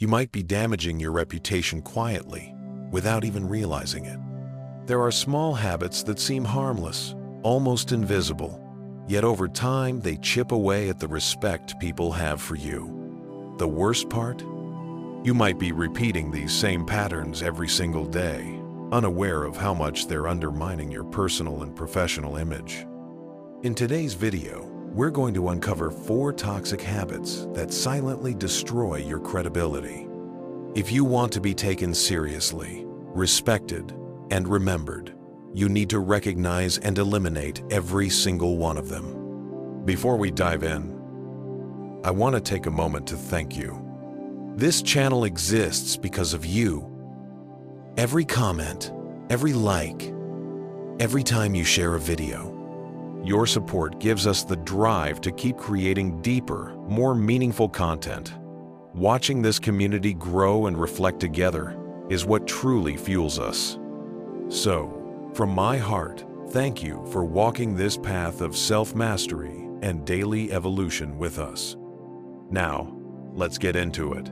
you might be damaging your reputation quietly without even realizing it. There are small habits that seem harmless, almost invisible, yet over time they chip away at the respect people have for you. The worst part? You might be repeating these same patterns every single day, unaware of how much they're undermining your personal and professional image. In today's video, we're going to uncover 4 toxic habits that silently destroy your credibility. If you want to be taken seriously, respected, and remembered, you need to recognize and eliminate every single one of them. Before we dive in, I want to take a moment to thank you. This channel exists because of you. Every comment, every like, every time you share a video, your support gives us the drive to keep creating deeper, more meaningful content. Watching this community grow and reflect together is what truly fuels us. So, from my heart, thank you for walking this path of self-mastery and daily evolution with us. Now, let's get into it.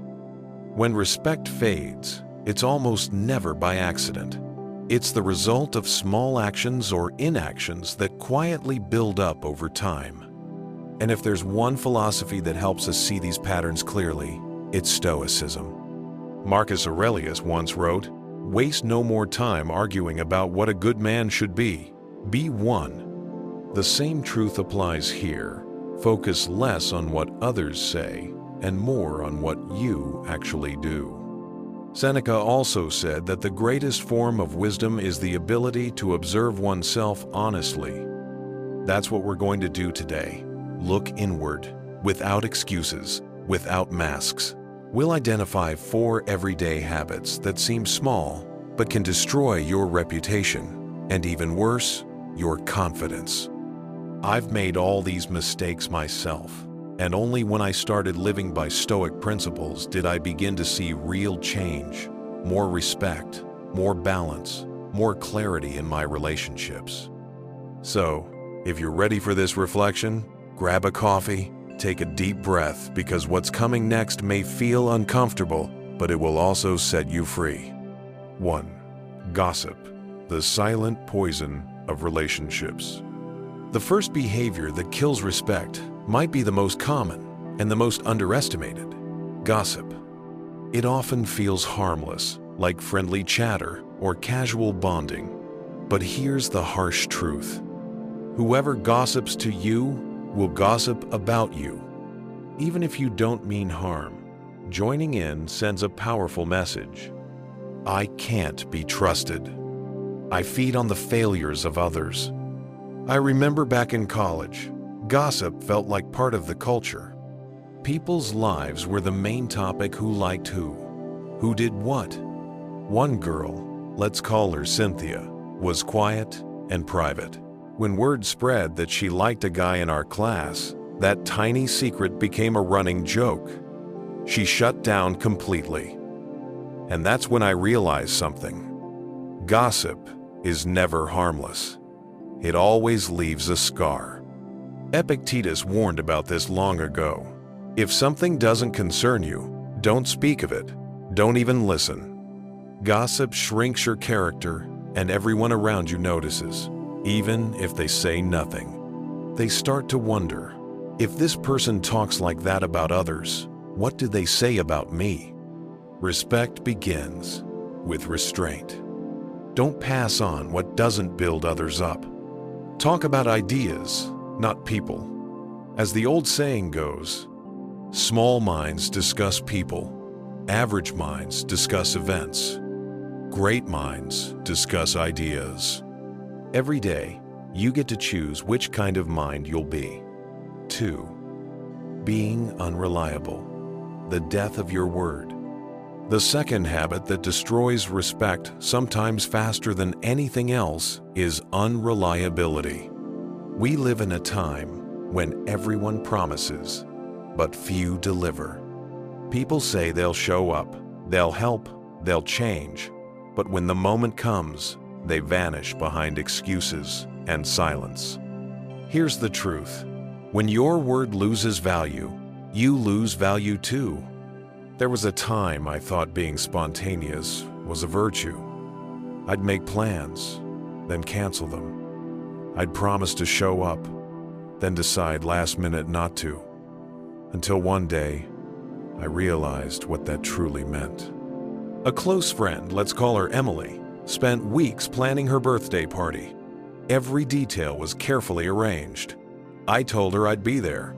When respect fades, it's almost never by accident. It's the result of small actions or inactions that quietly build up over time. And if there's one philosophy that helps us see these patterns clearly, it's Stoicism. Marcus Aurelius once wrote, "Waste no more time arguing about what a good man should be. Be one." The same truth applies here. Focus less on what others say and more on what you actually do. Seneca also said that the greatest form of wisdom is the ability to observe oneself honestly. That's what we're going to do today. Look inward, without excuses, without masks. We'll identify 4 everyday habits that seem small, but can destroy your reputation, and even worse, your confidence. I've made all these mistakes myself. And only when I started living by Stoic principles did I begin to see real change, more respect, more balance, more clarity in my relationships. So, if you're ready for this reflection, grab a coffee, take a deep breath, because what's coming next may feel uncomfortable, but it will also set you free. 1. Gossip, the silent poison of relationships. The first behavior that kills respect might be the most common and the most underestimated: gossip. It often feels harmless, like friendly chatter or casual bonding. But here's the harsh truth. Whoever gossips to you will gossip about you. Even if you don't mean harm, joining in sends a powerful message. I can't be trusted. I feed on the failures of others. I remember back in college, gossip felt like part of the culture. People's lives were the main topic: who liked who did what. One girl, let's call her Cynthia, was quiet and private. When word spread that she liked a guy in our class, that tiny secret became a running joke. She shut down completely. And that's when I realized something. Gossip is never harmless. It always leaves a scar. Epictetus warned about this long ago. If something doesn't concern you, don't speak of it. Don't even listen. Gossip shrinks your character, and everyone around you notices, even if they say nothing. They start to wonder, if this person talks like that about others, what do they say about me? Respect begins with restraint. Don't pass on what doesn't build others up. Talk about ideas, not people. As the old saying goes, small minds discuss people, average minds discuss events, great minds discuss ideas. Every day, you get to choose which kind of mind you'll be. 2. Being unreliable, the death of your word. The second habit that destroys respect, sometimes faster than anything else, is unreliability. We live in a time when everyone promises, but few deliver. People say they'll show up, they'll help, they'll change, but when the moment comes, they vanish behind excuses and silence. Here's the truth. When your word loses value, you lose value too. There was a time I thought being spontaneous was a virtue. I'd make plans, then cancel them. I'd promise to show up, then decide last minute not to. Until one day, I realized what that truly meant. A close friend, let's call her Emily, spent weeks planning her birthday party. Every detail was carefully arranged. I told her I'd be there.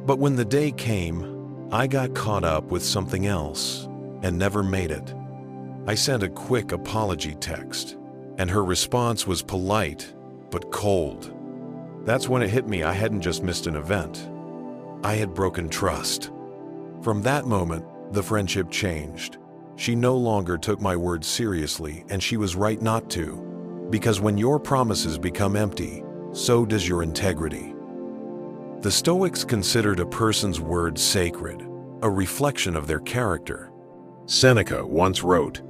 But when the day came, I got caught up with something else and never made it. I sent a quick apology text, and her response was polite but cold. That's when it hit me I hadn't just missed an event. I had broken trust. From that moment, the friendship changed. She no longer took my words seriously, and she was right not to. Because when your promises become empty, so does your integrity. The Stoics considered a person's word sacred, a reflection of their character. Seneca once wrote,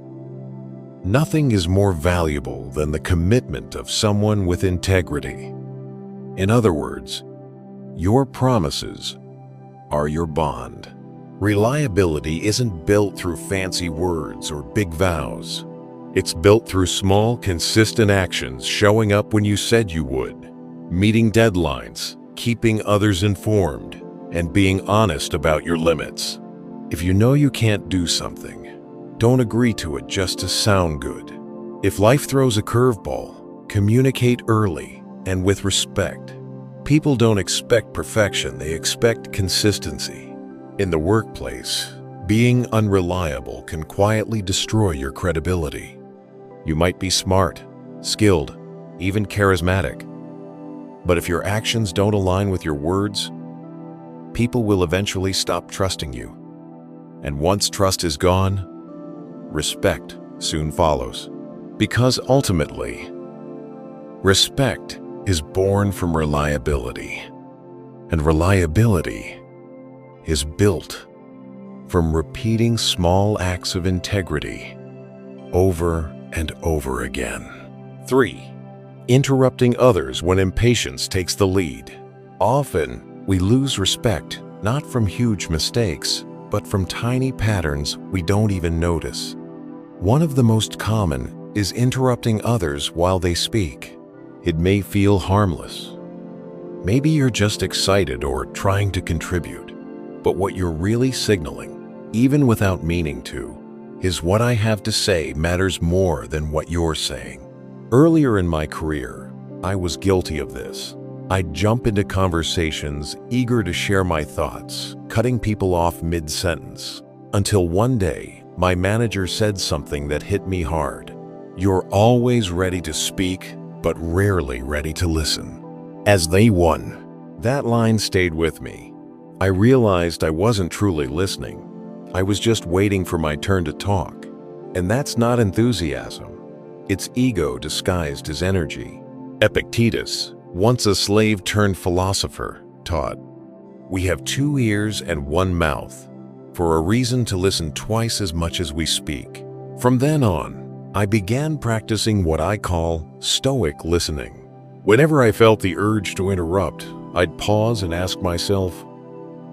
"Nothing is more valuable than the commitment of someone with integrity." In other words, your promises are your bond. Reliability isn't built through fancy words or big vows. It's built through small, consistent actions, showing up when you said you would, meeting deadlines, keeping others informed, and being honest about your limits. If you know you can't do something, don't agree to it just to sound good. If life throws a curveball, communicate early and with respect. People don't expect perfection, they expect consistency. In the workplace, being unreliable can quietly destroy your credibility. You might be smart, skilled, even charismatic. But if your actions don't align with your words, people will eventually stop trusting you. And once trust is gone, respect soon follows. Because ultimately, respect is born from reliability. And reliability is built from repeating small acts of integrity over and over again. 3. Interrupting others when impatience takes the lead. Often, we lose respect not from huge mistakes, but from tiny patterns we don't even notice. One of the most common is interrupting others while they speak. It may feel harmless. Maybe you're just excited or trying to contribute, but what you're really signaling, even without meaning to, is what I have to say matters more than what you're saying. Earlier in my career, I was guilty of this. I'd jump into conversations eager to share my thoughts, cutting people off mid-sentence, until one day my manager said something that hit me hard. "You're always ready to speak, but rarely ready to listen." As they won, that line stayed with me. I realized I wasn't truly listening. I was just waiting for my turn to talk. And that's not enthusiasm. It's ego disguised as energy. Epictetus, once a slave turned philosopher, taught, "We have 2 ears and 1 mouth, for a reason to listen twice as much as we speak." From then on, I began practicing what I call Stoic listening. Whenever I felt the urge to interrupt, I'd pause and ask myself,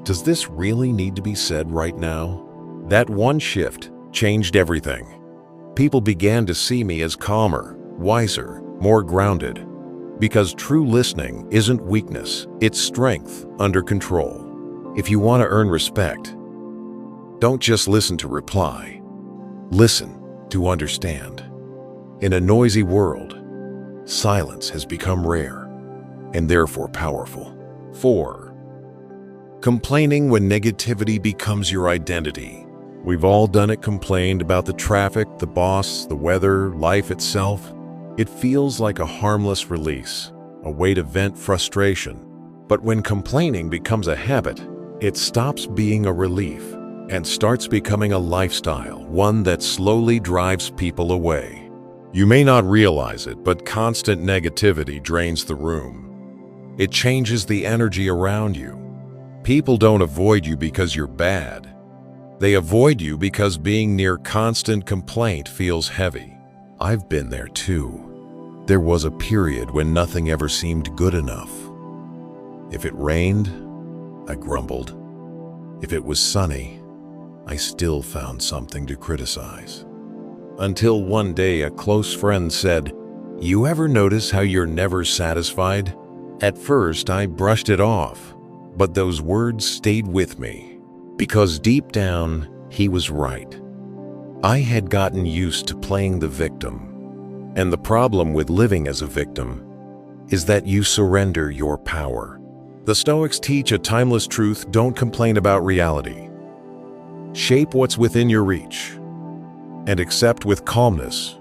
does this really need to be said right now? That one shift changed everything. People began to see me as calmer, wiser, more grounded. Because true listening isn't weakness, it's strength under control. If you want to earn respect, don't just listen to reply. Listen to understand. In a noisy world, silence has become rare and therefore powerful. 4. Complaining when negativity becomes your identity. We've all done it, complained about the traffic, the boss, the weather, life itself. It feels like a harmless release, a way to vent frustration. But when complaining becomes a habit, it stops being a relief and starts becoming a lifestyle, one that slowly drives people away. You may not realize it, but constant negativity drains the room. It changes the energy around you. People don't avoid you because you're bad. They avoid you because being near constant complaint feels heavy. I've been there too. There was a period when nothing ever seemed good enough. If it rained, I grumbled. If it was sunny, I still found something to criticize. Until one day a close friend said, "You ever notice how you're never satisfied?" At first I brushed it off, but those words stayed with me, because deep down he was right. I had gotten used to playing the victim, and the problem with living as a victim is that you surrender your power. The Stoics teach a timeless truth: don't complain about reality. Shape what's within your reach, and accept with calmness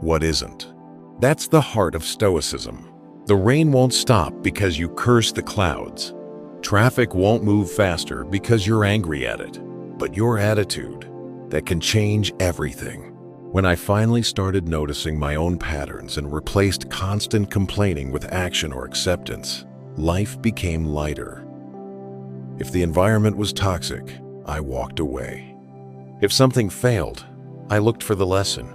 what isn't. That's the heart of Stoicism. The rain won't stop because you curse the clouds. Traffic won't move faster because you're angry at it, but your attitude that can change everything. When I finally started noticing my own patterns and replaced constant complaining with action or acceptance, life became lighter. If the environment was toxic, I walked away. If something failed, I looked for the lesson.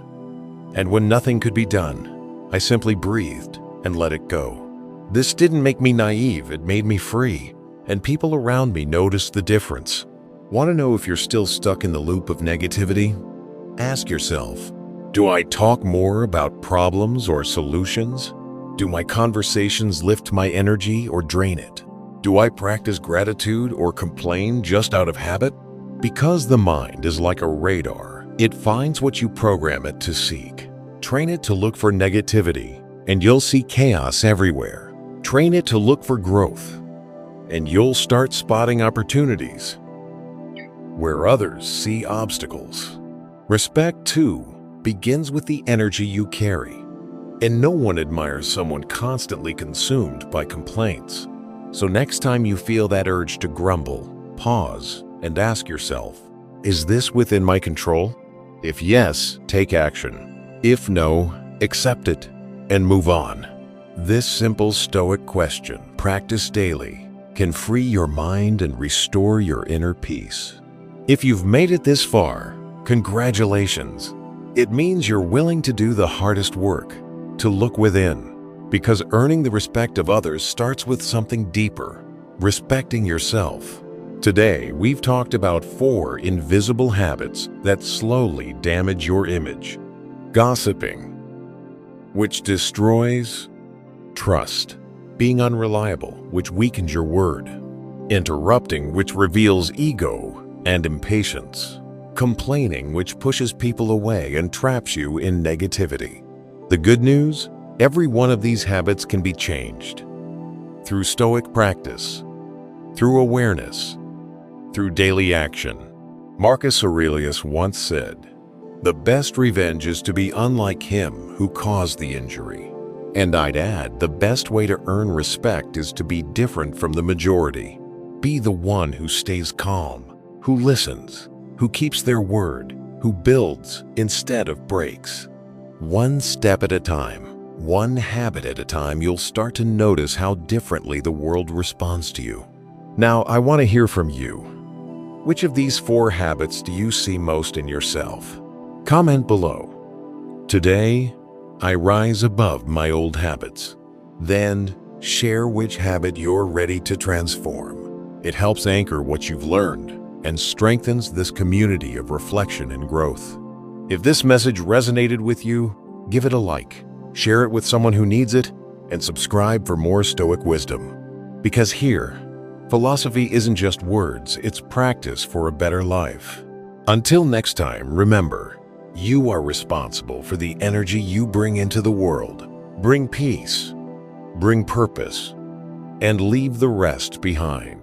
And when nothing could be done, I simply breathed and let it go. This didn't make me naive, it made me free, and people around me noticed the difference. Want to know if you're still stuck in the loop of negativity? Ask yourself, do I talk more about problems or solutions? Do my conversations lift my energy or drain it? Do I practice gratitude or complain just out of habit? Because the mind is like a radar, it finds what you program it to seek. Train it to look for negativity, and you'll see chaos everywhere. Train it to look for growth, and you'll start spotting opportunities where others see obstacles. Respect, too, begins with the energy you carry, and no one admires someone constantly consumed by complaints. So next time you feel that urge to grumble, pause and ask yourself, is this within my control? If yes, take action. If no, accept it and move on. This simple Stoic question, practiced daily, can free your mind and restore your inner peace. If you've made it this far, congratulations. It means you're willing to do the hardest work, to look within, because earning the respect of others starts with something deeper, respecting yourself. Today, we've talked about 4 invisible habits that slowly damage your image. Gossiping, which destroys trust. Being unreliable, which weakens your word. Interrupting, which reveals ego and impatience. Complaining, which pushes people away and traps you in negativity. The good news? Every one of these habits can be changed. Through Stoic practice, through awareness, through daily action. Marcus Aurelius once said, "The best revenge is to be unlike him who caused the injury." And I'd add, the best way to earn respect is to be different from the majority. Be the one who stays calm, who listens, who keeps their word, who builds instead of breaks. One step at a time, one habit at a time, you'll start to notice how differently the world responds to you. Now, I want to hear from you. Which of these 4 habits do you see most in yourself? Comment below. Today, I rise above my old habits. Then, share which habit you're ready to transform. It helps anchor what you've learned and strengthens this community of reflection and growth. If this message resonated with you, give it a like, share it with someone who needs it, and subscribe for more Stoic wisdom. Because here, philosophy isn't just words, it's practice for a better life. Until next time, remember, you are responsible for the energy you bring into the world. Bring peace, bring purpose, and leave the rest behind.